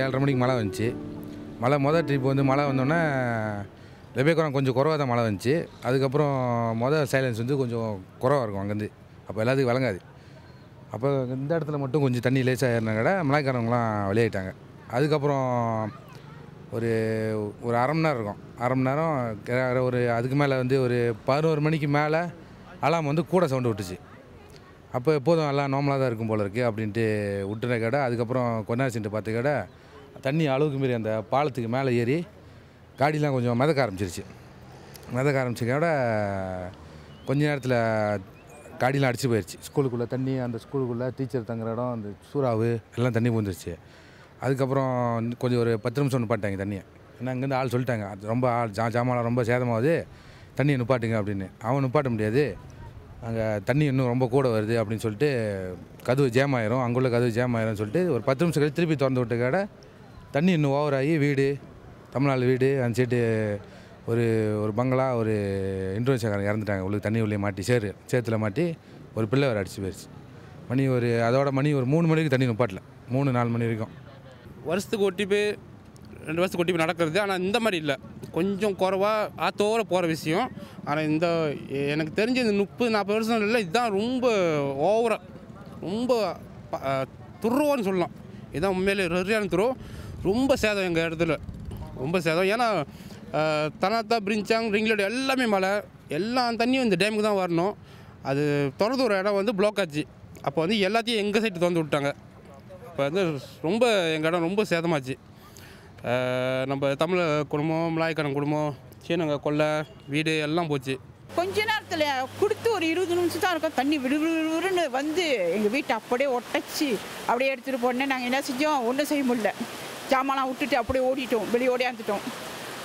7:30 மணிக்கு மழை வந்துச்சு. மொதல் ட்ரிப் வந்து மழை வந்தோடனே லெபேக்குரம் கொஞ்சம் குறவாக தான் மழை வந்துச்சு. அதுக்கப்புறம் சைலன்ஸ் வந்து கொஞ்சம் குறவாக இருக்கும் அங்கேருந்து. அப்போ எல்லாத்துக்கும் விளங்காது. அப்போ இந்த இடத்துல மட்டும் கொஞ்சம் தண்ணி லேசாக ஏறின கடை மலைக்காரவங்களாம் வெளியாகிட்டாங்க. அதுக்கப்புறம் ஒரு ஒரு அரை மணி நேரம் இருக்கும். அரை மணி நேரம் ஒரு அதுக்கு மேலே வந்து ஒரு 11 மணிக்கு மேலே அலாம் வந்து கூட சவுண்டு விட்டுச்சு. அப்போ எப்போதும் எல்லாம் நார்மலாக தான் இருக்கும் போல இருக்குது அப்படின்ட்டு விட்டுன கடை. அதுக்கப்புறம் கொஞ்ச நேரம் சென்று பார்த்த கடை தண்ணி அளவுக்கு மீறி அந்த பாலத்துக்கு மேலே ஏறி காடிலாம் கொஞ்சம் மிதக்க ஆரம்பிச்ச கடை கொஞ்ச நேரத்தில் காடிலாம் அடிச்சு போயிடுச்சு. ஸ்கூலுக்குள்ளே தண்ணி, அந்த ஸ்கூலுக்குள்ளே டீச்சர் தங்குற இடம், அந்த சூறாவு எல்லாம் தண்ணி பூந்துருச்சு. அதுக்கப்புறம் கொஞ்சம் ஒரு 10 நிமிஷம் நிப்பாட்டாங்க தண்ணியை. ஏன்னா அங்கேருந்து ஆள் சொல்லிட்டாங்க, அது ரொம்ப ஜாமான்லாம் ரொம்ப சேதமாகுது, தண்ணியை நிப்பாட்டுங்க அப்படின்னு. அவன் நிப்பாட்ட முடியாது, அங்கே தண்ணி இன்னும் ரொம்ப கூட வருது அப்படின்னு சொல்லிட்டு கதவு ஜேம் ஆயிரும், அங்குள்ள கதவு ஜேம் ஆயிரும்னு சொல்லிட்டு ஒரு 10 நிமிஷம் கழிச்சு திருப்பி திறந்து விட்ட கடை தண்ணி இன்னும் ஓவராகி வீடு, தமிழ்நாடு வீடு, அந்த சைடு ஒரு பங்களா, ஒரு இந்தோனேஷியாக்காரங்க இறந்துட்டாங்க. உங்களுக்கு தண்ணி உள்ளே மாட்டி சேத்துல மாட்டி ஒரு பிள்ளை வேறு அடிச்சு போயிடுச்சு. அதோட மணி ஒரு 3 மணிக்கு தண்ணி நிப்பாட்டல, 3-4 மணி வரைக்கும். வருஷத்துக்கு ஒட்டி போய் 2 வருஷத்துக்கு ஒட்டி போய் நடக்கிறது. ஆனால் இந்த மாதிரி இல்லை, கொஞ்சம் குறைவாக ஆற்றோடு போகிற விஷயம். ஆனால் எனக்கு தெரிஞ்ச இந்த 30-40 வருஷம் இல்லை, இதுதான் ரொம்ப ஓவராக, ரொம்ப துருவோன்னு சொல்லலாம். இதுதான் உண்மையிலே சரியான துருவம். ரொம்ப சேதம் எங்கள் இடத்துல, ரொம்ப சேதம். ஏன்னா தனாத்தா, பிரிஞ்சாங், ரிங்லோடு எல்லாமே மழை, எல்லா தண்ணியும் இந்த டேமுக்கு தான் வரணும். அது திறந்து ஒரு இடம் வந்து பிளாக் ஆச்சு. அப்போ வந்து எல்லாத்தையும் எங்கள் சைட்டு திறந்து விட்டாங்க. இப்போ வந்து ரொம்ப எங்கள் இடம் ரொம்ப சேதமாச்சு. நம்ம தமிழ் குடும்பம், மலாய்க்காரன் குடும்பம், சீனங்க கொள்ளை வீடு எல்லாம் போச்சு. கொஞ்ச நேரத்தில் கொடுத்து ஒரு 20 நிமிஷம் தான் இருக்கும், தண்ணி விடுவிடுன்னு வந்து எங்கள் வீட்டை அப்படியே ஒட்டச்சி அப்படியே எடுத்துகிட்டு போனேன். நாங்கள் என்ன செஞ்சோம், ஒன்றும் செய்ய முடியல, ஜாமான்லாம் விட்டுட்டு அப்படியே ஓடிட்டோம், வெளியே ஓடியாந்துட்டோம்.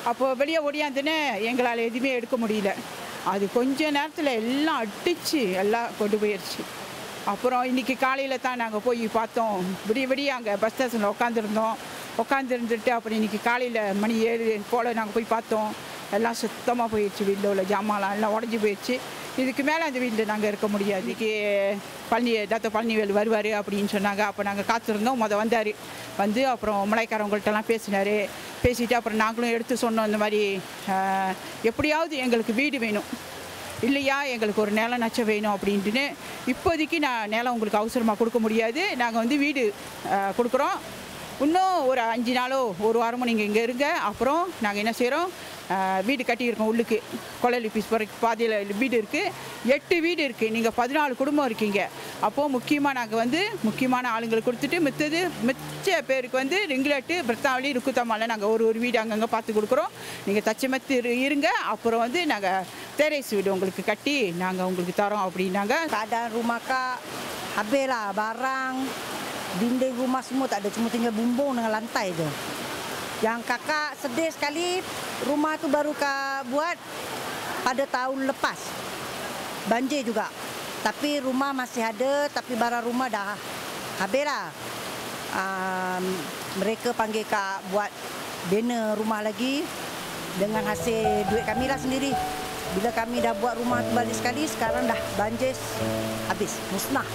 அப்போது வெளியே ஓடியாந்துன்னு எங்களால் எதுவுமே எடுக்க முடியல. அது கொஞ்ச நேரத்தில் எல்லாம் அடித்து எல்லாம் கொண்டு போயிடுச்சு. அப்புறம் இன்றைக்கி காலையில் தான் நாங்கள் போய் பார்த்தோம். விடிய அங்கே பஸ் ஸ்டேஷனில் உட்காந்துருந்துட்டு அப்புறம் இன்றைக்கி காலையில் மணி 7 போல் நாங்கள் போய் பார்த்தோம். எல்லாம் சுத்தமாக போயிடுச்சு, வீட்டில் உள்ள ஜாமான்லாம் எல்லாம் உடஞ்சி போயிடுச்சு. இதுக்கு மேலே அந்த வீட்டில் நாங்கள் இருக்க முடியாது. இன்றைக்கி டாக்டர் பழனிவேல் வருவார் அப்படின்னு சொன்னாங்க. அப்போ நாங்கள் காத்திருந்தோம். வந்தார், வந்து அப்புறம் மலைக்காரவங்கள்ட்டெல்லாம் பேசிட்டு அப்புறம் நாங்களும் எடுத்து சொன்னோம், இந்த மாதிரி எப்படியாவது எங்களுக்கு வீடு வேணும், இல்லையா எங்களுக்கு ஒரு நிலம் நச்சம் வேணும் அப்படின்ட்டுன்னு. இப்போதைக்கு நிலம் உங்களுக்கு அவசரமாக கொடுக்க முடியாது, நாங்கள் வந்து வீடு கொடுக்குறோம். இன்னும் ஒரு 5 நாளோ 1 வாரமோ நீங்கள் இங்கே இருங்க. அப்புறம் நாங்கள் என்ன செய்கிறோம், வீடு கட்டியிருக்கோம். உள்ளுக்கு கொள்ளலி பீஸ் பாதியில் வீடு இருக்குது, 8 வீடு இருக்குது. நீங்கள் 14 குடும்பம் இருக்கீங்க. அப்போது முக்கியமான ஆளுங்களுக்கு கொடுத்துட்டு மிச்ச பேருக்கு வந்து ரிங்லெட்டு, பிரத்தாவளி, ருக்குத்தமாவில் நாங்கள் ஒரு வீடு அங்கங்கே பார்த்து கொடுக்குறோம். நீங்கள் தச்சமத்து இருங்க. அப்புறம் வந்து நாங்கள் டெரேஸ் வீடு உங்களுக்கு கட்டி நாங்கள் உங்களுக்கு தரோம் அப்படின்னாங்க. Keadaan rumah Kak habis lah barang, dinding rumah semua tak ada, cuma tinggal bumbung dengan lantai je. Yang kakak sedih sekali, rumah tu baru Kak buat pada tahun lepas. Banjir juga. Tapi rumah masih ada, tapi barang rumah dah habis lah. Mereka panggil Kak buat bina rumah lagi dengan hasil duit kami lah sendiri. Bila kami dah buat rumah tu balik sekali, sekarang dah banjir habis, musnah.